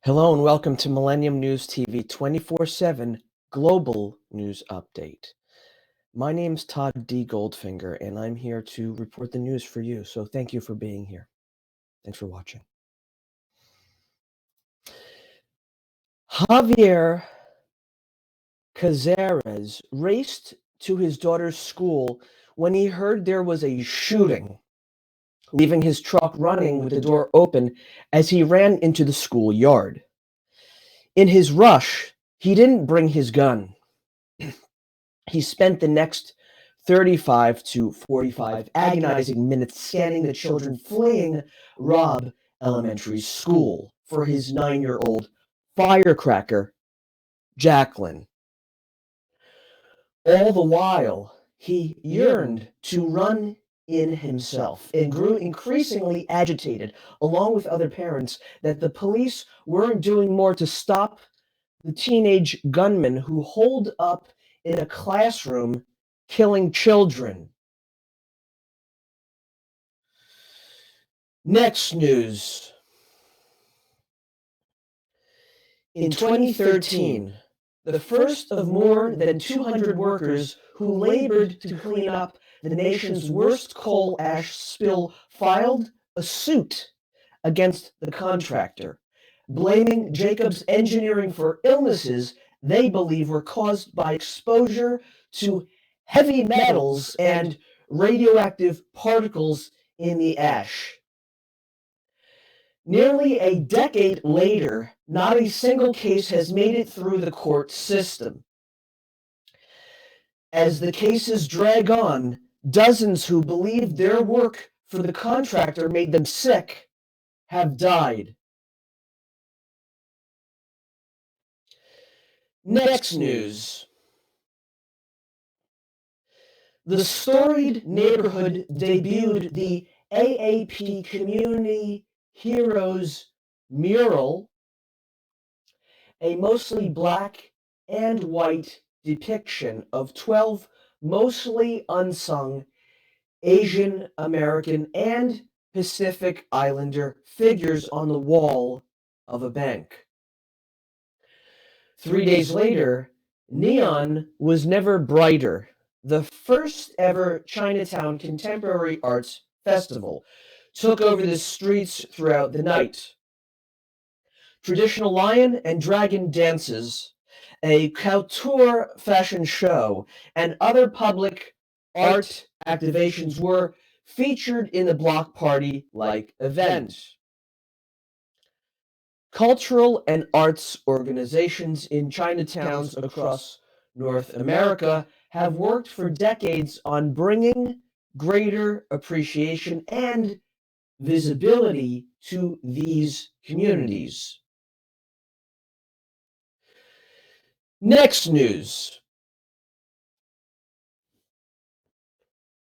Hello and welcome to Millennium News TV 24/7 Global News Update. My name's Todd D. Goldfinger, and I'm here to report the news for you, so thank you for being here. Thanks for watching. Javier Cazares raced to his daughter's school when he heard there was a shooting, leaving his truck running with the door open as he ran into the schoolyard. In his rush, he didn't bring his gun. He spent the next 35 to 45 agonizing minutes scanning the children fleeing Robb Elementary School for his 9-year-old firecracker, Jacqueline. All the while, he yearned to run in himself and grew increasingly agitated, along with other parents, that the police weren't doing more to stop the teenage gunmen who holed up in a classroom killing children. Next news. In 2013, the first of more than 200 workers who labored to clean up the nation's worst coal ash spill filed a suit against the contractor, blaming Jacobs Engineering for illnesses they believe were caused by exposure to heavy metals and radioactive particles in the ash. Nearly a decade later, not a single case has made it through the court system. As the cases drag on, dozens who believed their work for the contractor made them sick have died. Next news. The storied neighborhood debuted the AAP Community Heroes mural, a mostly black and white depiction of 12 mostly unsung Asian American and Pacific Islander figures on the wall of a bank. 3 days later, Neon Was Never Brighter, the first ever Chinatown Contemporary Arts Festival, took over the streets throughout the night. Traditional lion and dragon dances, a couture fashion show, and other public art activations were featured in the block party-like event. Cultural and arts organizations in Chinatowns across North America have worked for decades on bringing greater appreciation and visibility to these communities. Next news.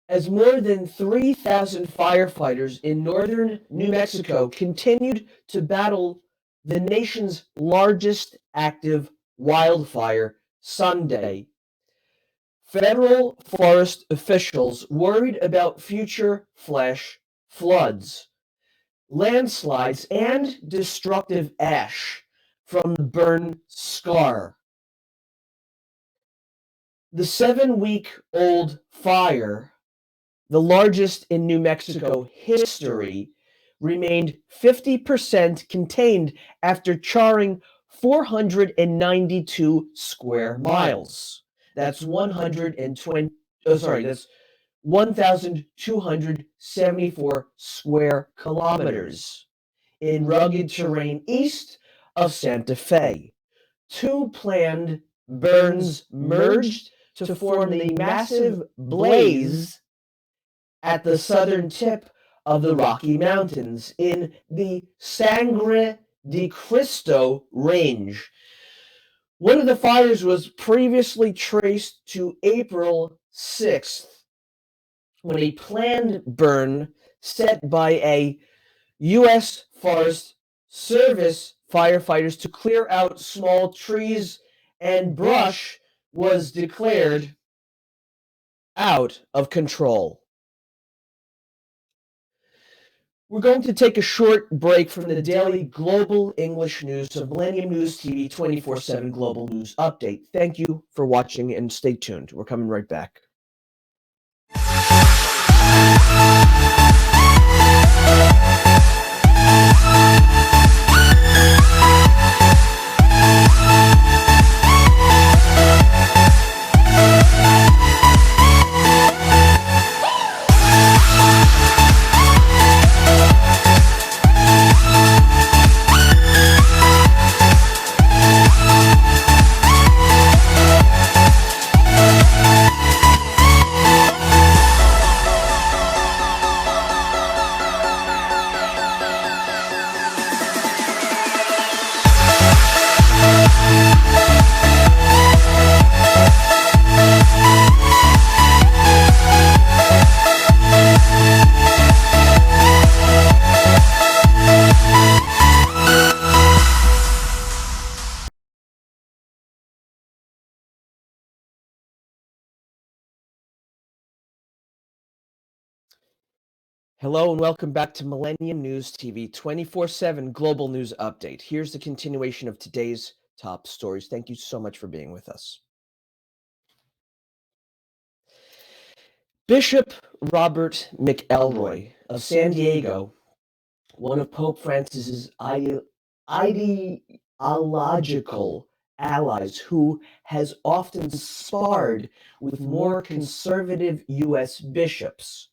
As more than 3,000 firefighters in northern New Mexico continued to battle the nation's largest active wildfire Sunday, federal forest officials worried about future flash floods, landslides, and destructive ash from the burn scar. The 7-week-old fire, the largest in New Mexico history, remained 50% contained after charring 492 square miles. That's 1,274 square kilometers in rugged terrain east of Santa Fe. Two planned burns merged to form the massive blaze at the southern tip of the Rocky Mountains in the Sangre de Cristo Range. One of the fires was previously traced to April 6th, when a planned burn set by a U.S. Forest Service firefighters to clear out small trees and brush was declared out of control. We're going to take a short break from the daily global English news of Millennium News TV 24/7 Global News Update. Thank you for watching and stay tuned. We're coming right back. Hello and welcome back to Millennium News TV 24/7 Global News Update. Here's the continuation of today's top stories. Thank you so much for being with us. Bishop Robert McElroy of San Diego, one of Pope Francis's ideological allies who has often sparred with more conservative U.S. bishops,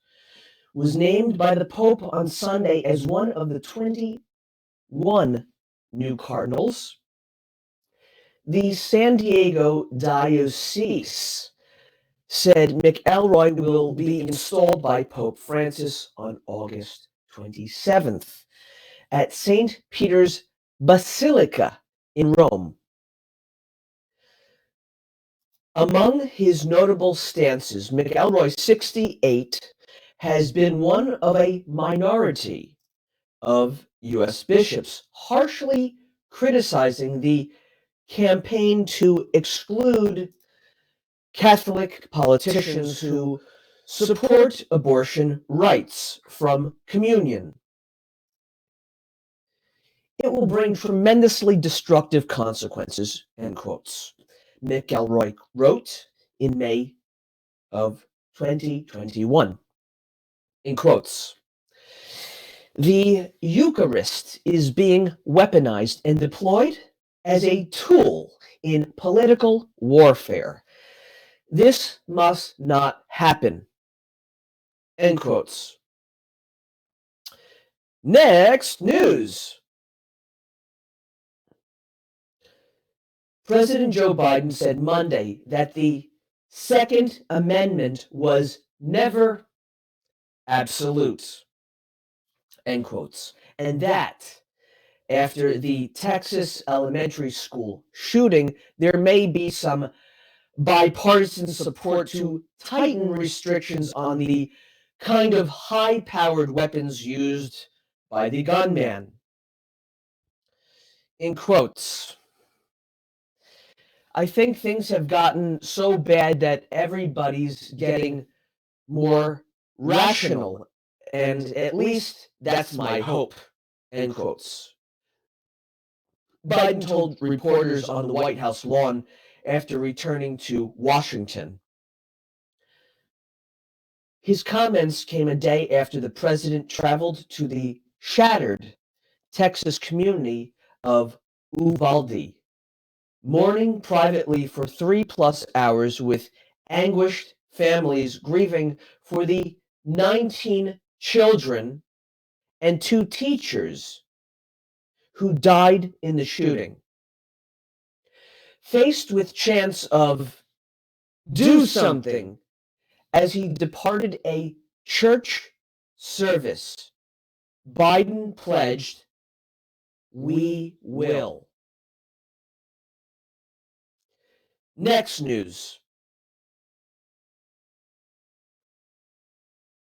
was named by the Pope on Sunday as one of the 21 new cardinals. The San Diego Diocese said McElroy will be installed by Pope Francis on August 27th at St. Peter's Basilica in Rome. Among his notable stances, McElroy, 68, has been one of a minority of U.S. bishops, harshly criticizing the campaign to exclude Catholic politicians who support abortion rights from communion. It will bring tremendously destructive consequences, end quotes, McElroy wrote in May of 2021. In quotes, the Eucharist is being weaponized and deployed as a tool in political warfare. This must not happen. End quotes. Next news. President Joe Biden said Monday that the Second Amendment was never absolute. End quotes. And that after the Texas elementary school shooting, there may be some bipartisan support to tighten restrictions on the kind of high-powered weapons used by the gunman. In quotes, I think things have gotten so bad that everybody's getting more rational, and at least that's my hope, end quotes. Biden told reporters on the White House lawn after returning to Washington. His comments came a day after the president traveled to the shattered Texas community of Uvalde, mourning privately for 3+ hours with anguished families grieving for the 19 children and 2 teachers who died in the shooting. Faced with chants of "do something" as he departed a church service, Biden pledged, "We will." Next news.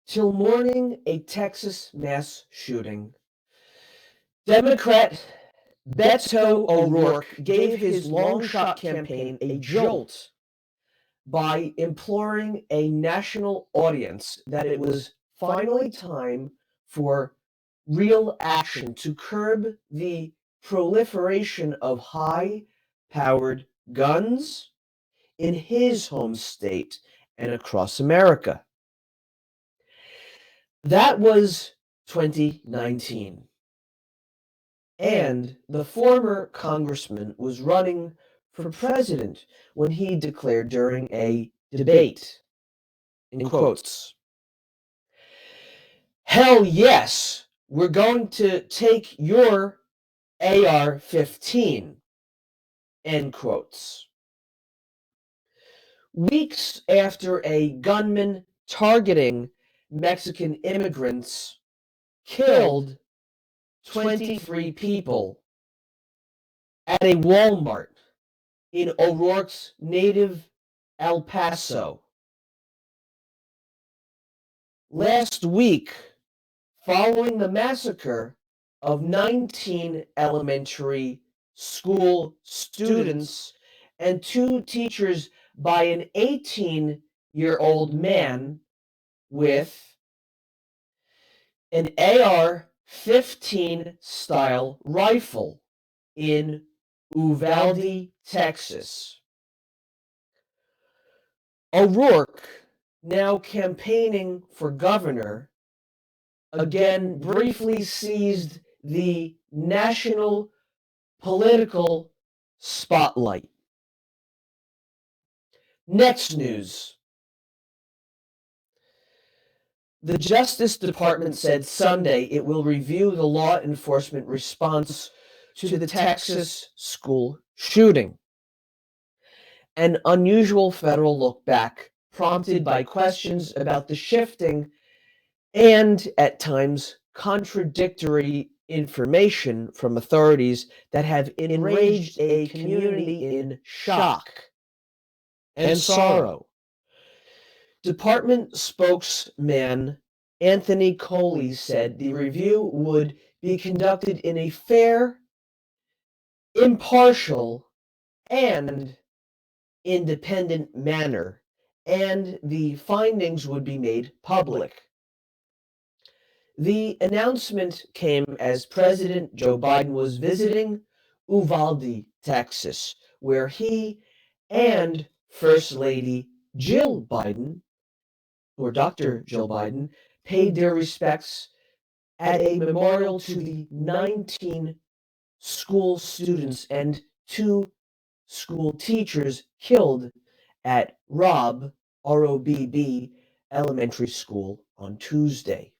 Till morning, a Texas mass shooting. Democrat Beto O'Rourke gave his long shot campaign a jolt by imploring a national audience that it was finally time for real action to curb the proliferation of high-powered guns in his home state and across America. That was 2019. And the former congressman was running for president when he declared during a debate, in quotes, "Hell yes, we're going to take your AR-15, end quotes. Weeks after a gunman targeting Mexican immigrants killed 23 people at a Walmart in O'Rourke's native El Paso. Last week, following the massacre of 19 elementary school students and 2 teachers by an 18-year-old man with an AR-15 style rifle in Uvalde, Texas. O'Rourke, now campaigning for governor, again briefly seized the national political spotlight. Next news. The Justice Department said Sunday it will review the law enforcement response to the Texas school shooting. An unusual federal look back prompted by questions about the shifting and, at times, contradictory information from authorities that have enraged a community in shock and sorrow. Department spokesman Anthony Coley said the review would be conducted in a fair, impartial, and independent manner, and the findings would be made public. The announcement came as President Joe Biden was visiting Uvalde, Texas, where he and First Lady Jill Biden, or Dr. Jill Biden, paid their respects at a memorial to the 19 school students and 2 school teachers killed at ROBB Elementary School on Tuesday.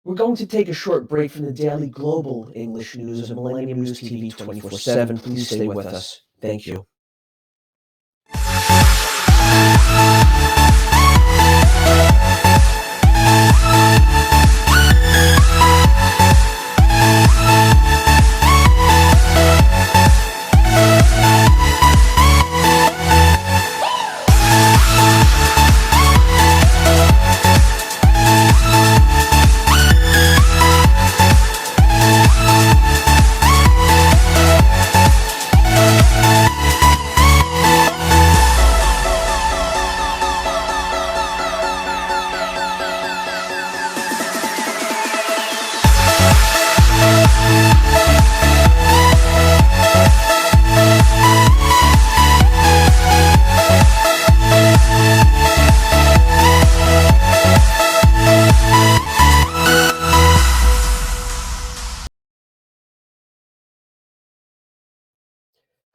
We're going to take a short break from the daily global English news of Millennium News TV 24/7. Please stay with us. Thank you.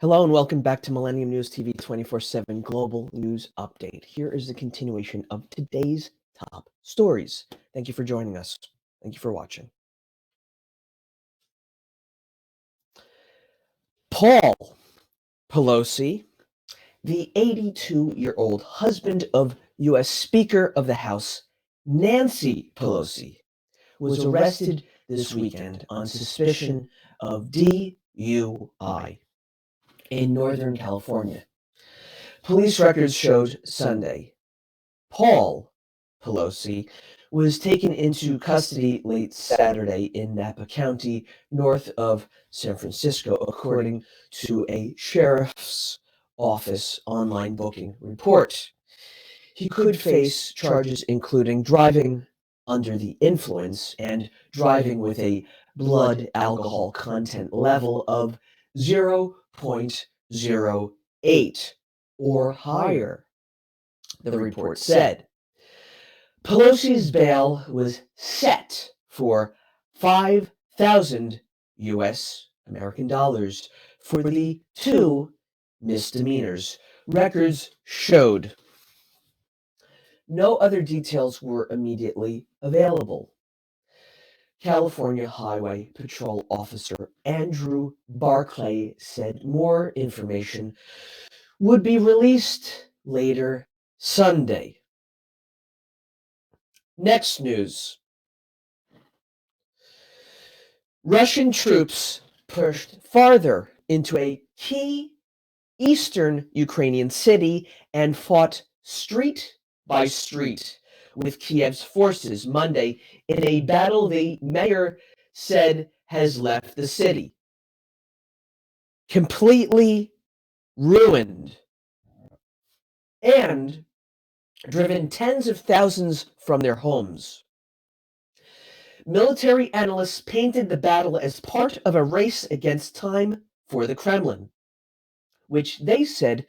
Hello and welcome back to Millennium News TV 24/7 Global News Update. Here is the continuation of today's top stories. Thank you for joining us. Thank you for watching. Paul Pelosi, the 82-year-old husband of U.S. Speaker of the House Nancy Pelosi, was arrested this weekend on suspicion of DUI in Northern California. Police records showed Sunday Paul Pelosi was taken into custody late Saturday in Napa County, north of San Francisco, according to a sheriff's office online booking report. He could face charges including driving under the influence and driving with a blood alcohol content level of 0.08 or higher, the report said. Pelosi's bail was set for 5,000 US American dollars for the two misdemeanors. Records showed. No other details were immediately available. California Highway Patrol Officer Andrew Barclay said more information would be released later Sunday. Next news. Russian troops pushed farther into a key eastern Ukrainian city and fought street by street with Kiev's forces Monday in a battle the mayor said has left the city completely ruined and driven tens of thousands from their homes. Military analysts painted the battle as part of a race against time for the Kremlin, which they said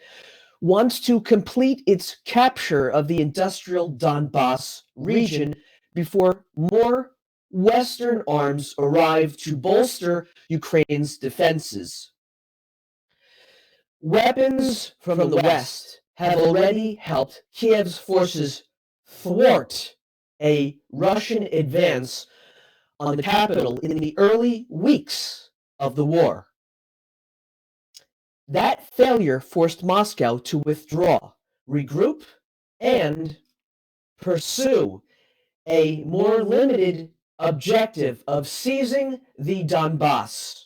wants to complete its capture of the industrial Donbass region before more Western arms arrive to bolster Ukraine's defenses. Weapons from the West have already helped Kiev's forces thwart a Russian advance on the capital in the early weeks of the war. That failure forced Moscow to withdraw, regroup, and pursue a more limited objective of seizing the Donbass,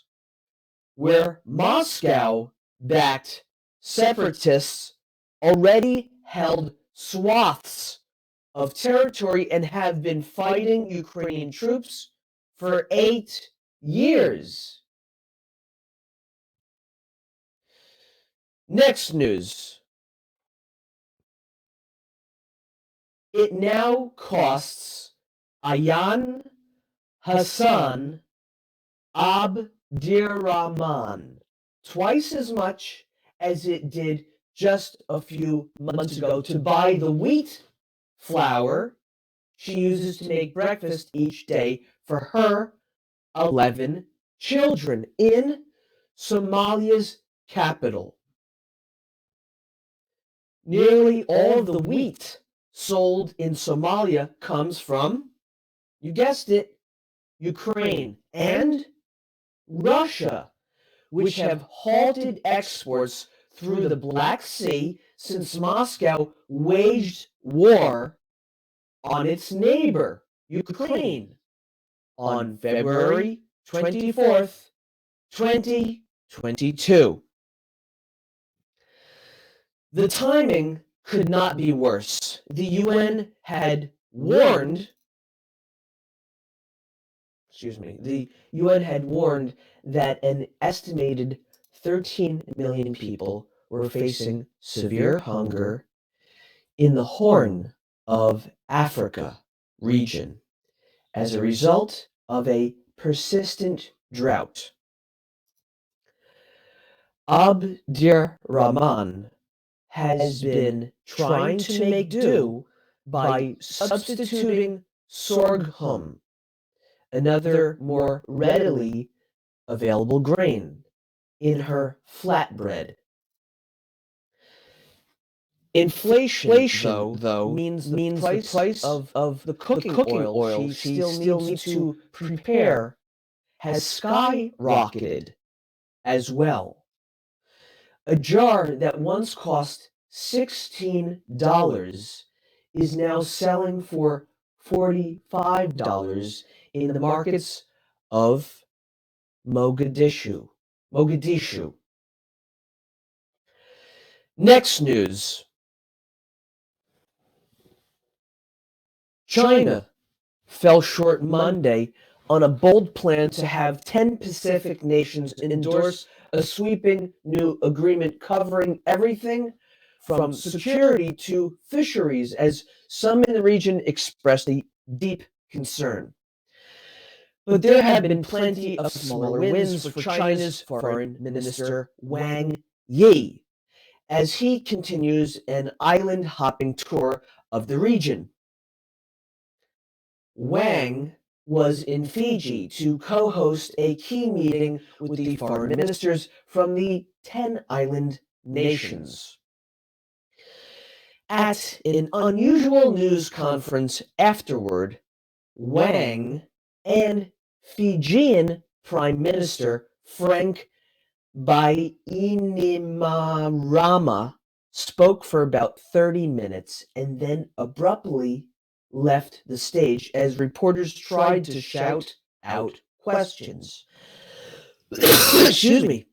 where Moscow-backed separatists already held swaths of territory and have been fighting Ukrainian troops for 8 years. Next news. It now costs Ayan Hassan Abdirahman twice as much as it did just a few months ago to buy the wheat flour she uses to make breakfast each day for her 11 children in Somalia's capital. Nearly all of the wheat sold in Somalia comes from, you guessed it, Ukraine and Russia, which have halted exports through the Black Sea since Moscow waged war on its neighbor, Ukraine, on February 24th, 2022. The timing could not be worse. The UN had warned, that an estimated 13 million people were facing severe hunger in the Horn of Africa region as a result of a persistent drought. Abdirahman has been trying to make do by substituting sorghum, another more readily available grain, in her flatbread. Inflation, though means the price of the cooking oil she still needs to prepare has skyrocketed as well. A jar that once cost $16 is now selling for $45 in the markets of Mogadishu. Next news. China fell short Monday on a bold plan to have 10 Pacific nations endorse a sweeping new agreement covering everything from security to fisheries, as some in the region expressed a deep concern. But there have been plenty of smaller wins for China's Foreign Minister Wang Yi as he continues an island-hopping tour of the region. Wang was in Fiji to co-host a key meeting with the foreign ministers from the 10 island nations. At an unusual news conference afterward, Wang and Fijian Prime Minister Frank Bainimarama spoke for about 30 minutes and then abruptly left the stage as reporters tried to shout out questions. Excuse me.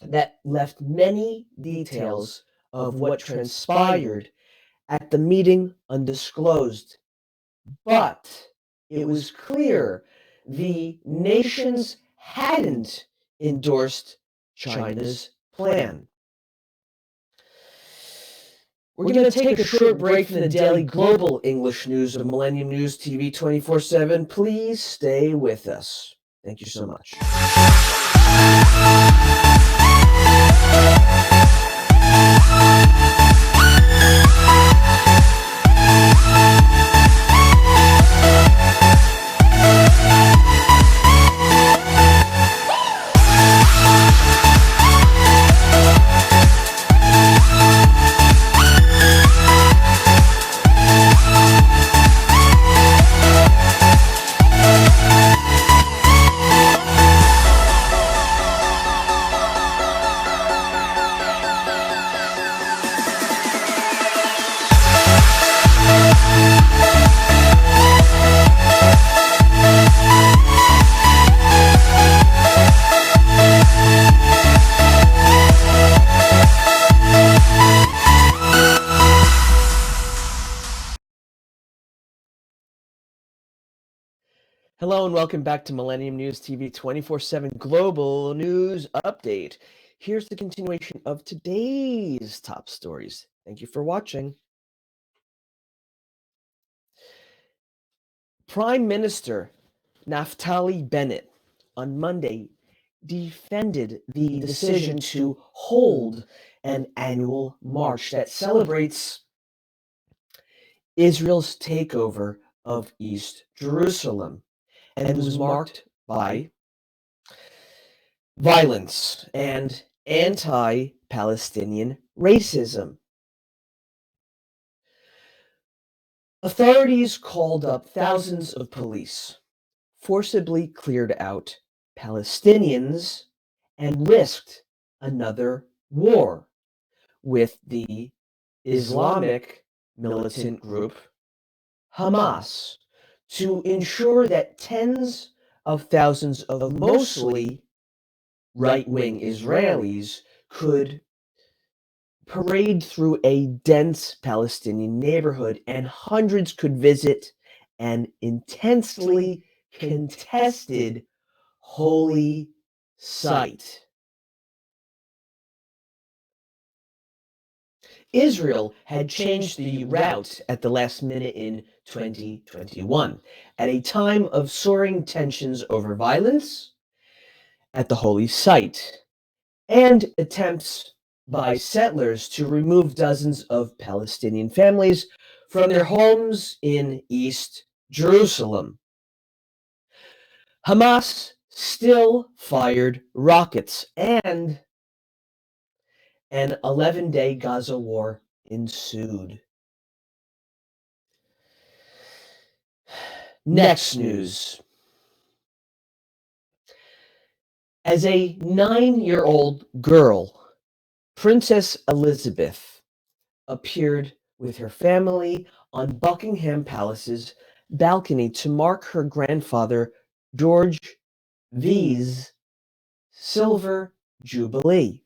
That left many details of what transpired at the meeting undisclosed. But it was clear the nations hadn't endorsed China's plan. We're going to take a short break from the daily global English news of Millennium News TV 24/7. Please stay with us. Thank you so much. Hello and welcome back to Millennium News TV 24/7 Global News Update. Here's the continuation of today's top stories. Thank you for watching. Prime Minister Naftali Bennett on Monday defended the decision to hold an annual march that celebrates Israel's takeover of East Jerusalem and was marked by violence and anti-Palestinian racism. Authorities called up thousands of police, forcibly cleared out Palestinians, and risked another war with the Islamic militant group Hamas to ensure that tens of thousands of mostly right-wing Israelis could parade through a dense Palestinian neighborhood and hundreds could visit an intensely contested holy site. Israel had changed the route at the last minute in 2021, at a time of soaring tensions over violence at the holy site and attempts by settlers to remove dozens of Palestinian families from their homes in East Jerusalem. Hamas still fired rockets, and an 11-day Gaza war ensued. Next news. As a 9-year-old girl, Princess Elizabeth appeared with her family on Buckingham Palace's balcony to mark her grandfather George V's silver jubilee.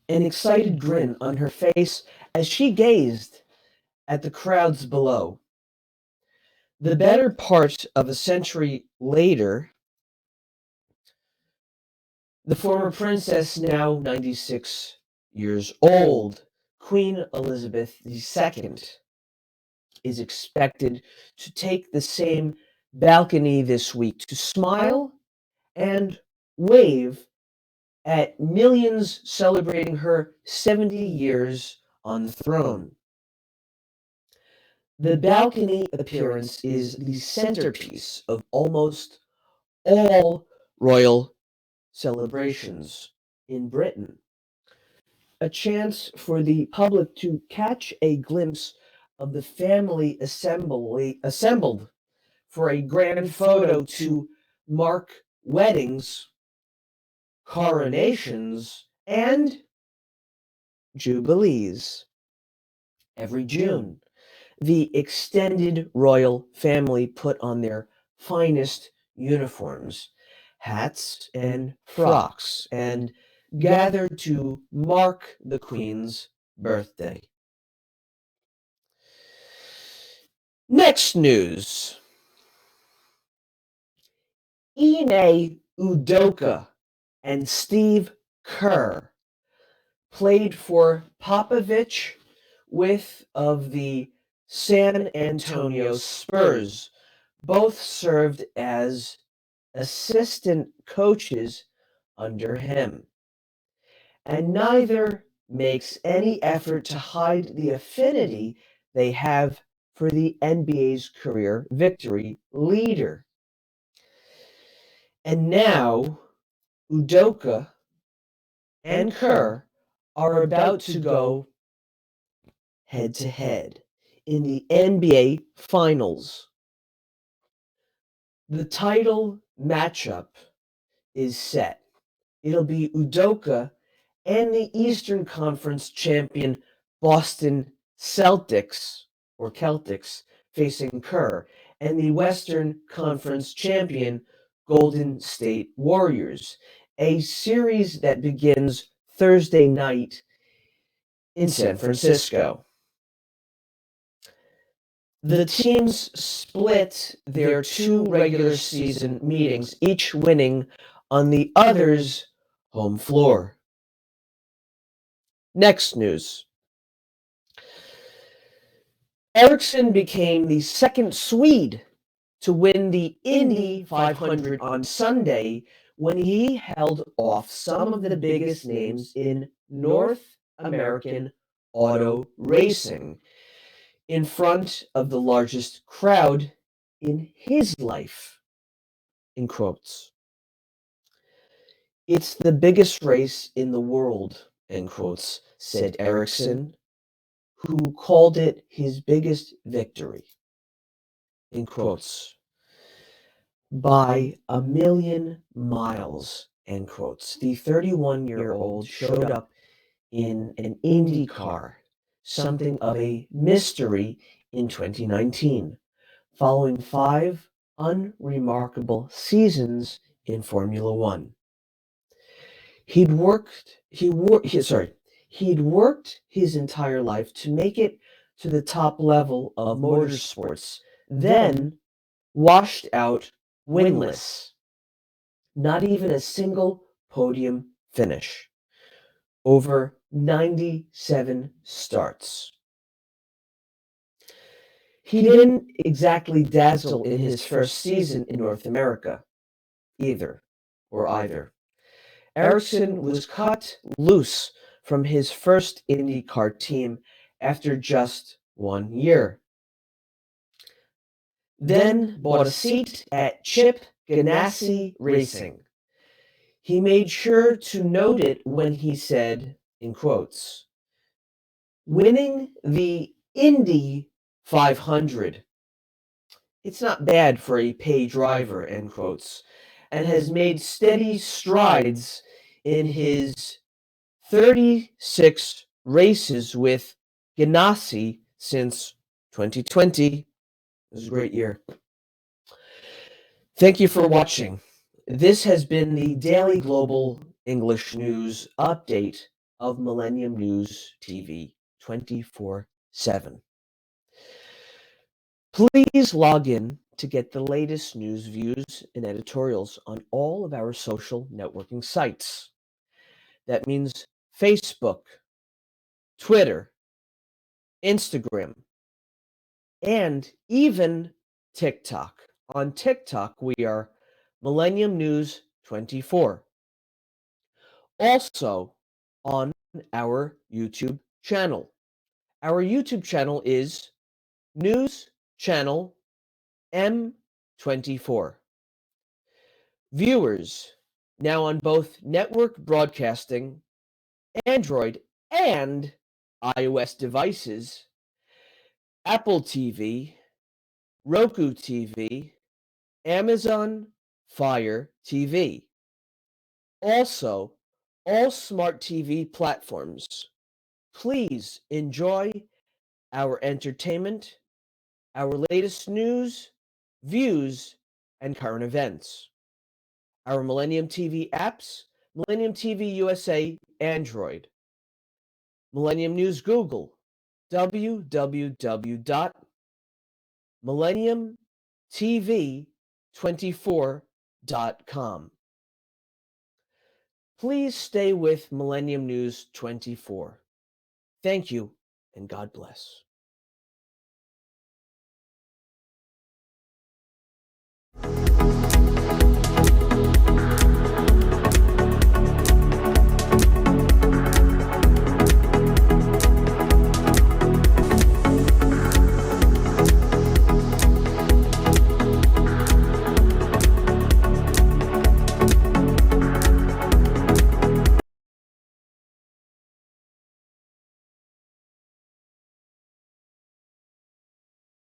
An excited grin on her face as she gazed at the crowds below. The better part of a century later, the former princess, now 96 years old, Queen Elizabeth II, is expected to take the same balcony this week to smile and wave at millions celebrating her 70 years on the throne. The balcony appearance is the centerpiece of almost all royal celebrations in Britain. A chance for the public to catch a glimpse of the family assembled for a grand photo to mark weddings, coronations, and jubilees. Every June, the extended royal family put on their finest uniforms, hats, and frocks, and gathered to mark the Queen's birthday. Next news. Ime Udoka and Steve Kerr played for Popovich of the San Antonio Spurs. Both served as assistant coaches under him, and neither makes any effort to hide the affinity they have for the NBA's career victory leader. And now, Udoka and Kerr are about to go head to head in the NBA Finals. The title matchup is set. It'll be Udoka and the Eastern Conference champion Boston Celtics facing Kerr, and the Western Conference champion Golden State Warriors, a series that begins Thursday night in San Francisco. The teams split their two regular season meetings, each winning on the other's home floor. Next news. Eriksson became the second Swede to win the Indy 500 on Sunday when he held off some of the biggest names in North American auto racing in front of the largest crowd in his life, in quotes. It's the biggest race in the world, end quotes, said Eriksson, who called it his biggest victory, in quotes, by a million miles, end quotes. The 31-year-old showed up in an Indy car, something of a mystery in 2019, following 5 unremarkable seasons in Formula One. He'd worked his entire life to make it to the top level of motorsports, then washed out winless. Not even a single podium finish. Over 97 starts. He didn't exactly dazzle in his first season in North America, either. Eriksson was cut loose from his first IndyCar team after just 1 year. Then bought a seat at Chip Ganassi Racing. He made sure to note it when he said, in quotes, winning the Indy 500. It's not bad for a pay driver, end quotes, and has made steady strides in his 36 races with Ganassi since 2020. It was a great year. Thank you for watching. This has been the Daily Global English News update of Millennium News TV 24/7. Please log in to get the latest news, views, and editorials on all of our social networking sites. That means Facebook, Twitter, Instagram, and even TikTok. On TikTok, we are Millennium News 24. Also on our YouTube channel. Our YouTube channel is News Channel M24. Viewers now on both network broadcasting, Android, and iOS devices, Apple TV, Roku TV, Amazon Fire TV. Also, all smart TV platforms. Please enjoy our entertainment, our latest news, views, and current events. Our Millennium TV apps, Millennium TV USA Android, Millennium News Google, www.millenniumtv24.com. Please stay with Millennium News 24. Thank you, and God bless.